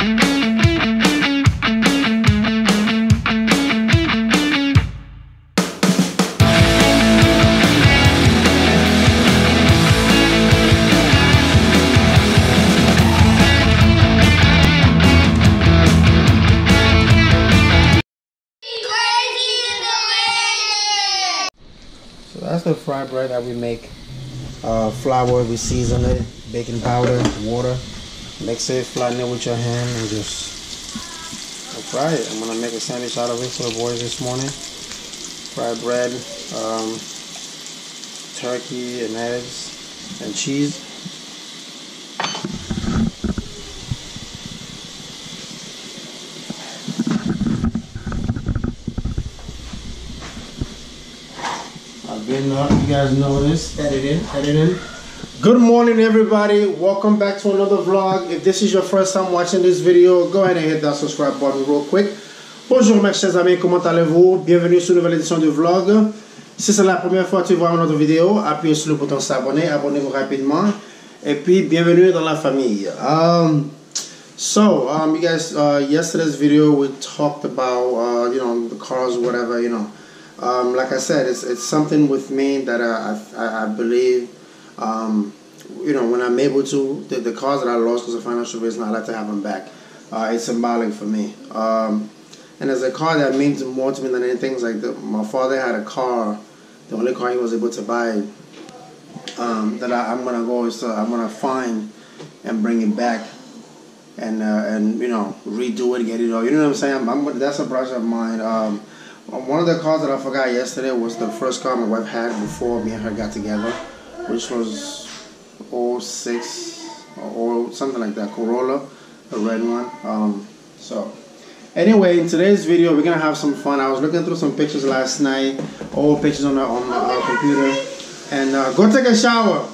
That's the fried bread that we make. Flour, we season it, baking powder, water, mix it, flatten it with your hand, and just fry it. I'm gonna make a sandwich out of it for the boys this morning. Fried bread, turkey and eggs and cheese. You guys know this. Editing. Good morning, everybody. Welcome back to another vlog. If this is your first time watching this video, go ahead and hit that subscribe button real quick. Bonjour mes chers amis, comment allez-vous? Bienvenue sur une nouvelle édition du vlog. Si c'est la première fois que tu vois notre vidéo, appuyez sur le bouton s'abonner, abonnez-vous rapidement. Et puis, bienvenue dans la famille. You guys, yesterday's video we talked about, the cars, whatever, like I said, it's something with me that I believe, when I'm able to, the cars that I lost because of financial reason, I like to have them back. It's symbolic for me. And as a car that means more to me than anything, it's like my father had a car, the only car he was able to buy, that I'm going to go is I'm going to find and bring it back and redo it, get it all. You know what I'm saying? That's a project of mine. One of the cars that I forgot yesterday was the first car my wife had before me and her got together, which was 06 or something like that, Corolla, the red one. Anyway, in today's video, we're gonna have some fun. I was looking through some pictures last night, old pictures on our computer, and go take a shower.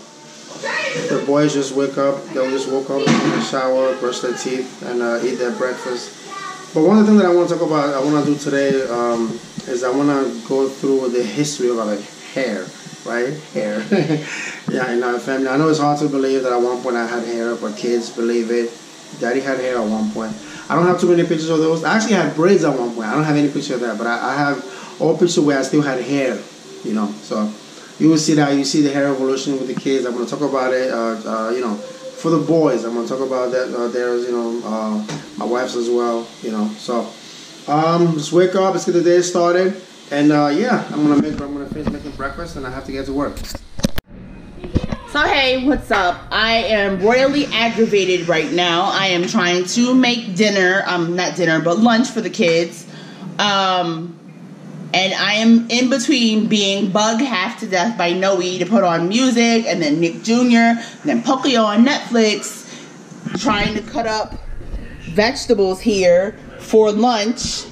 The boys just wake up. They just woke up, take a shower, brush their teeth, and eat their breakfast. But one of the things that I want to talk about, I want to do today, is I want to go through the history of our hair, right? Hair. Yeah, in our family. I know it's hard to believe that at one point I had hair, but kids believe it. Daddy had hair at one point. I don't have too many pictures of those. I actually had braids at one point. I don't have any picture of that, but I have all pictures where I still had hair, So you will see that. You see the hair evolution with the kids. I'm going to talk about it, for the boys. I'm going to talk about that. There's, my wife's as well, So, let's wake up. Let's get the day started. And, I'm going to finish making breakfast and I have to get to work. So, hey, what's up? I am royally aggravated right now. I am trying to make dinner. Not dinner, but lunch for the kids. And I am in between being bugged half to death by Noe to put on music, and then Nick Jr., and then Pokio on Netflix, trying to cut up vegetables here for lunch,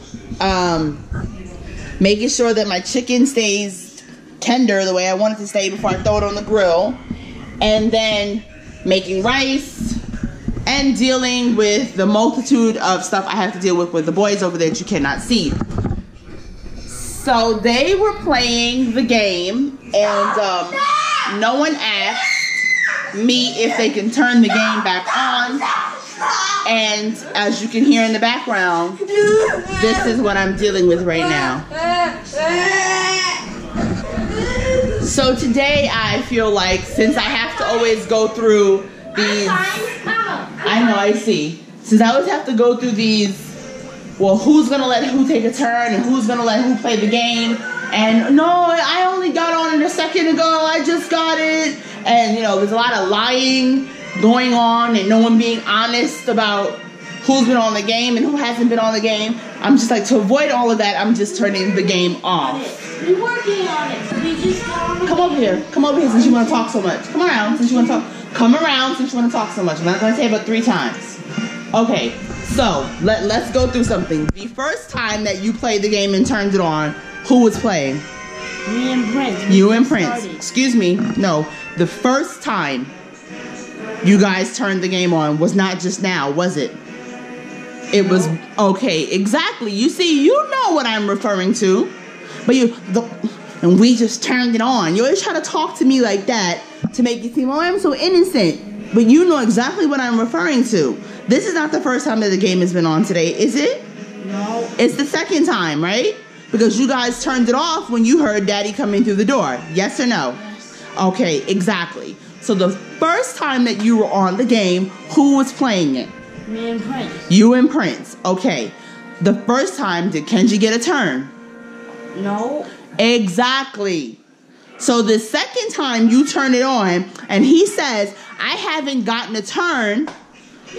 making sure that my chicken stays tender the way I want it to stay before I throw it on the grill, and then making rice, and dealing with the multitude of stuff I have to deal with the boys over there that you cannot see. So they were playing the game, and no one asked me if they can turn the game back on. And as you can hear in the background, this is what I'm dealing with right now. So today I feel like, since I have to always go through these, since I always have to go through these, well, who's gonna let who take a turn and who's gonna let who play the game, and no, I only got on it a second ago, I just got it, and there's a lot of lying going on and no one being honest about who's been on the game and who hasn't been on the game. I'm just like, to avoid all of that, I'm just turning the game off. You're working on it, so you just come over here since you want to talk so much. Come around since you want to talk so much. I'm not gonna say it but 3 times. Okay. So, let's go through something. The first time that you played the game and turned it on, who was playing? Me and Prince. You and Prince. Excuse me. No. The first time you guys turned the game on was not just now, was it? It was, okay, exactly. You see, you know what I'm referring to. But and we just turned it on. You always try to talk to me like that to make it seem, oh, I'm so innocent. But you know exactly what I'm referring to. This is not the first time that the game has been on today, is it? No. It's the second time, right? Because you guys turned it off when you heard Daddy coming through the door. Yes or no? Yes. Okay, exactly. So the first time that you were on the game, who was playing it? Me and Prince. You and Prince. Okay. The first time, did Kenji get a turn? No. Exactly. So the second time you turn it on and he says, I haven't gotten a turn,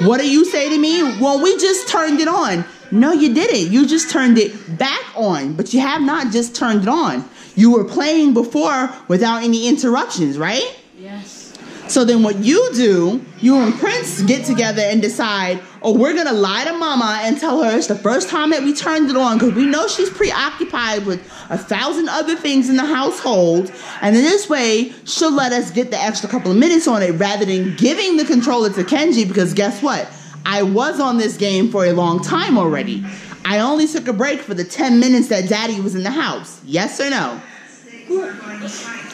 what do you say to me? Well, we just turned it on. No, you didn't. You just turned it back on, but you have not just turned it on. You were playing before without any interruptions, right? Yes. So then what you do, you and Prince get together and decide, oh, we're going to lie to Mama and tell her it's the first time that we turned it on because we know she's preoccupied with 1,000 other things in the household. And in this way, she'll let us get the extra couple of minutes on it rather than giving the controller to Kenji because guess what? I was on this game for a long time already. I only took a break for the 10 minutes that Daddy was in the house. Yes or no?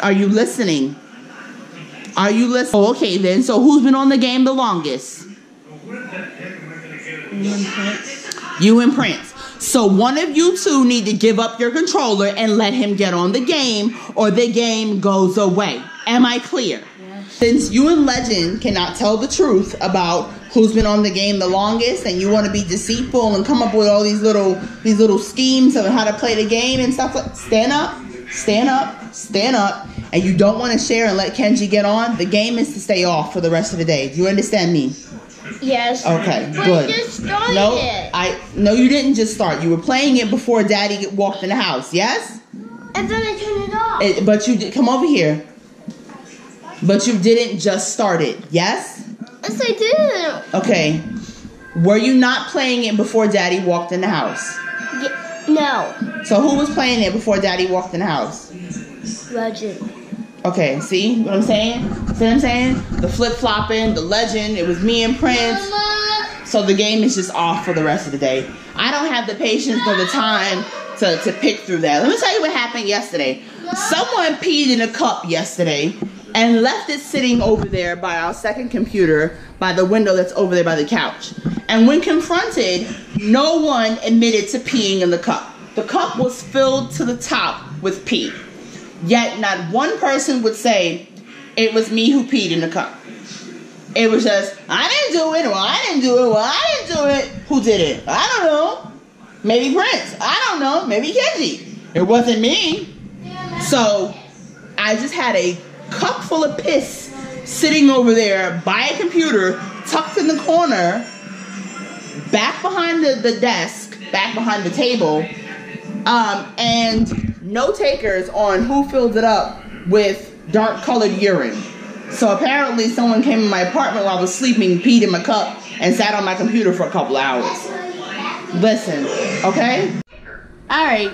Are you listening? Are you listening? Oh, okay then. So who's been on the game the longest? Me and Prince. You and Prince. So one of you two need to give up your controller and let him get on the game or the game goes away. Am I clear? Yes. Since you and Legend cannot tell the truth about who's been on the game the longest and you want to be deceitful and come up with all these little schemes of how to play the game and stuff like stand up, and you don't want to share and let Kenji get on, the game is to stay off for the rest of the day. Do you understand me? Yes. Okay, But good. you just started No, it. no, you didn't just start. You were playing it before Daddy walked in the house, yes? And then I turned it off. But you did, come over here. But you didn't just start it, yes? Yes, I did. Okay. Were you not playing it before Daddy walked in the house? No. So who was playing it before Daddy walked in the house? Legend. Okay, see what I'm saying? See what I'm saying? The flip-flopping, the Legend, it was me and Prince. Mama. So the game is just off for the rest of the day. I don't have the patience or the time to pick through that. Let me tell you what happened yesterday. Someone peed in a cup yesterday and left it sitting over there by our second computer by the window that's over there by the couch. And when confronted, no one admitted to peeing in the cup. The cup was filled to the top with pee. Yet not one person would say it was me who peed in the cup. It was just, I didn't do it, or I didn't do it, or I didn't do it. Who did it? I don't know. Maybe Prince. I don't know. Maybe Kenji. It wasn't me. So I just had a cup full of piss sitting over there by a computer, tucked in the corner, back behind the desk, back behind the table, and no takers on who filled it up with dark colored urine. So apparently someone came in my apartment while I was sleeping, peed in my cup, and sat on my computer for a couple hours. Listen, okay? Alright,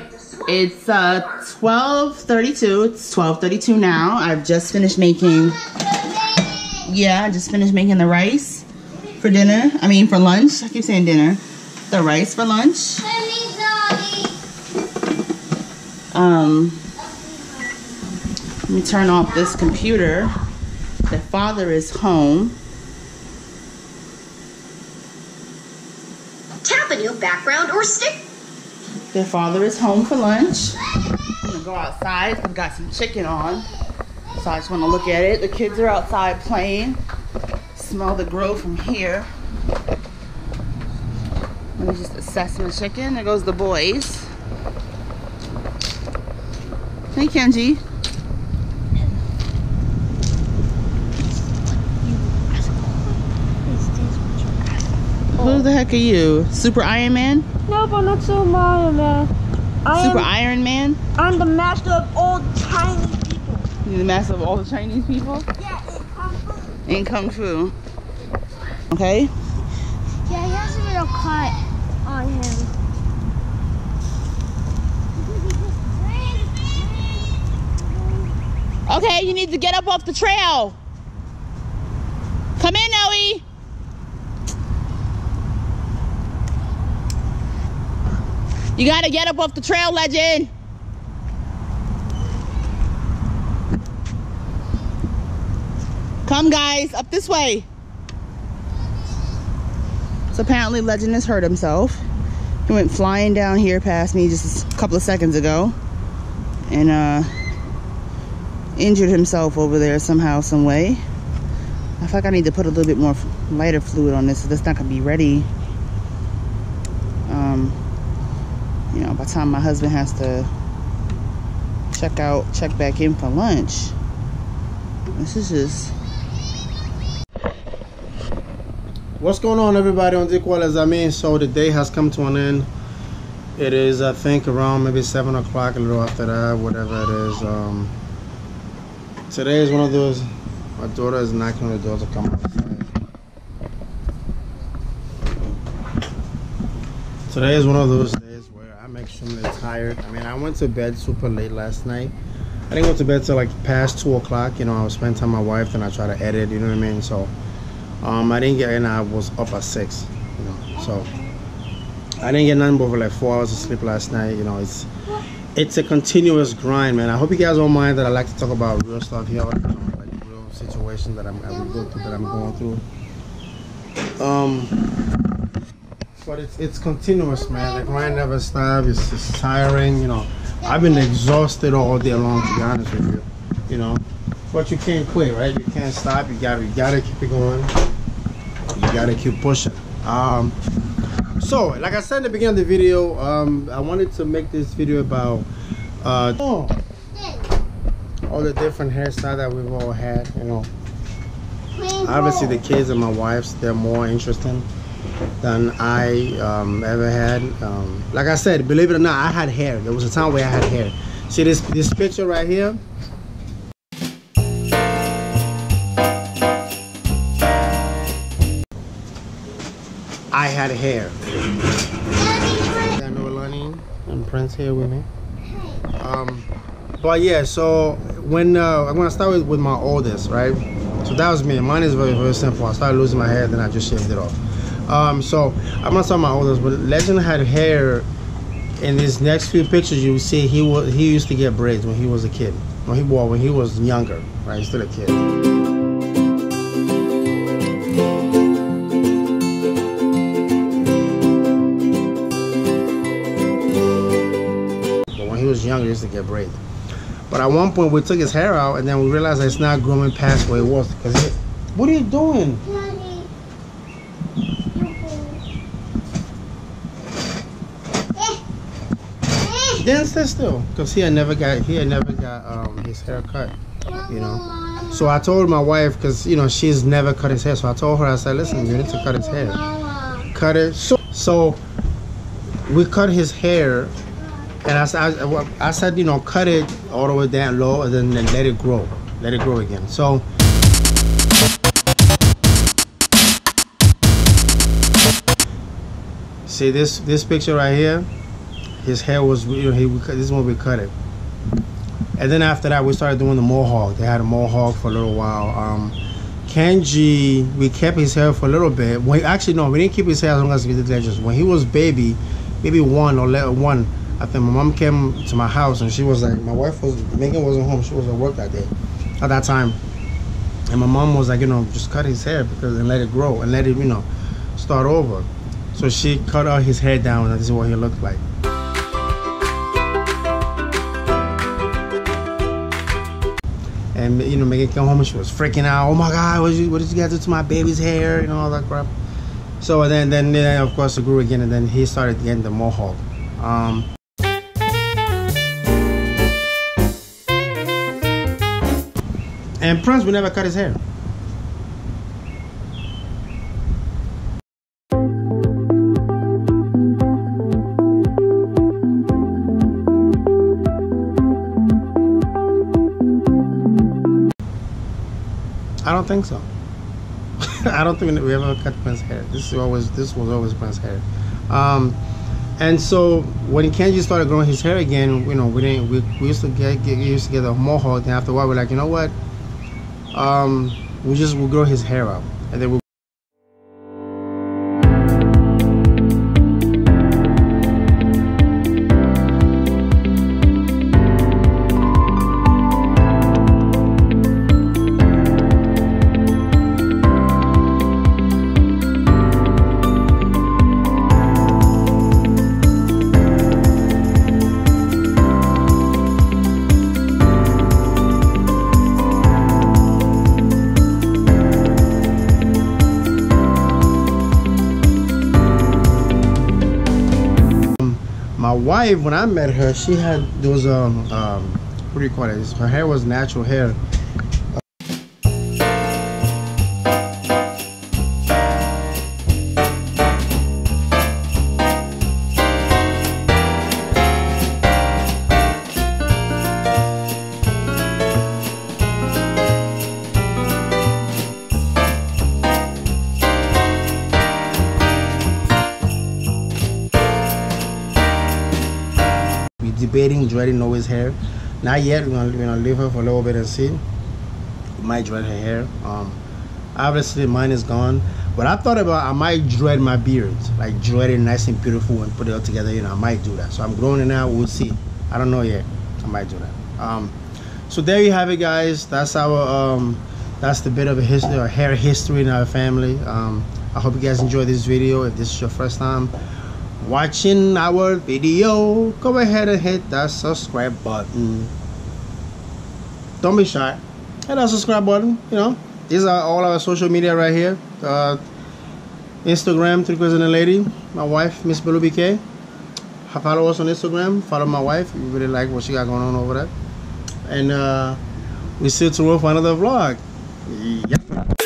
it's 12:32. It's 12:32 now. I've just finished making, I just finished making the rice for dinner. I mean for lunch. I keep saying dinner. The rice for lunch. Let me turn off this computer. The father is home. Tap a new background or stick. Their father is home for lunch. I'm gonna go outside. I've got some chicken on, so I just want to look at it. The kids are outside playing. Smell the grill from here. Let me just assess my chicken. There goes the boys. Hey, Kenji. Who the heck are you? Super Iron Man? No, but not so Iron Man. Super Iron Man? I'm the master of all Chinese people. You're the master of all the Chinese people? Yeah, In Kung Fu. Okay? yeah, he has a little cut on him. Okay, you need to get up off the trail. Come in, Noe. You gotta get up off the trail, Legend. Come, guys, up this way. So apparently Legend has hurt himself. He went flying down here past me just a couple of seconds ago. And injured himself over there somehow, some way. I feel like I need to put a little bit more lighter fluid on this so that's not gonna be ready. You know, by the time my husband has to check back in for lunch. This is just... What's going on, everybody? On Dikwala. So the day has come to an end. It is, I think, around maybe 7 o'clock, a little after that, whatever it is. Today is one of those. My daughter is knocking on the door to come outside. Today is one of those days where I'm extremely tired. I mean, I went to bed super late last night. I didn't go to bed till like past 2 o'clock. You know, I was spending time with my wife and I try to edit, you know what I mean? So I didn't get in. I was up at 6, you know, so I didn't get nothing but like 4 hours of sleep last night. You know, it's a continuous grind, man. I hope you guys don't mind that I like to talk about real stuff here, you know, like real situations that I'm going through. But it's continuous, man. The grind never stops. It's tiring, you know. I've been exhausted all day long, to be honest with you, you know. But you can't quit, right? You can't stop. You gotta keep it going. You gotta keep pushing. So, like I said in the beginning of the video, I wanted to make this video about all the different hairstyles that we've all had, you know. Obviously, the kids and my wife's, they're more interesting than I ever had. Like I said, believe it or not, I had hair. There was a time where I had hair. See this picture right here? I had hair. I know Lonnie and Prince here with me. But yeah, so when I'm gonna start with my oldest, right? So that was me. Mine is very, very simple. I started losing my hair, then I just shaved it off. So I'm gonna start with my oldest, but Legend had hair. In these next few pictures, you see he used to get braids when he was a kid. When he was younger, right? He's still a kid. But when he was younger, he used to get braids. But at one point, we took his hair out, and then we realized that it's not growing past where it was. What are you doing? Didn't sit still, because he had never got his hair cut, you know. So I told my wife, because you know she's never cut his hair, so I told her, I said, listen, you need to cut his hair, cut it. So we cut his hair, and I said, you know, cut it all the way down low, and then let it grow again. So see this picture right here. His hair was, you know, this is when we cut it. And then after that, we started doing the mohawk. They had a mohawk for a little while. Kenji, we kept his hair for a little bit. Actually, no, we didn't keep his hair as long as we did Legends. When he was maybe 1 or 1, I think my mom came to my house and she was like, Megan wasn't home. She was at work that day, at that time. And my mom was like, you know, just cut his hair and let it grow and let it, you know, start over. So she cut all his hair down, and this is what he looked like. And you know, Megan came home and she was freaking out. Oh my God, what did you guys do to my baby's hair? You know, all that crap. So then of course it grew again, and then he started getting the mohawk. And Prince, we never cut his hair. I don't think so. I don't think we ever cut Prince's hair. This was always Prince's hair. And so when Kenji started growing his hair again, you know, we used to get a mohawk, and after a while we're like, you know what? We'll grow his hair out, and then My wife, when I met her, she had those what do you call it? Her hair was natural hair. Debating dreading Noah's hair. Not yet. We're gonna leave her for a little bit and see. We might dread her hair. Obviously mine is gone, but I thought about I might dread my beard, like dread it nice and beautiful and put it all together. You know, I might do that. So I'm growing it now. We'll see. I don't know yet. I might do that. So there you have it, guys. That's our that's the bit of a history or hair history in our family. I hope you guys enjoyed this video. If this is your first time watching our video, go ahead and hit that subscribe button. Don't be shy. Hit that subscribe button. You know, these are all our social media right here. Instagram, 3 Girls and a Lady. My wife, Miss Belu BK. Follow us on Instagram. Follow my wife. You really like what she got going on over there. And we see you tomorrow for another vlog. Yep.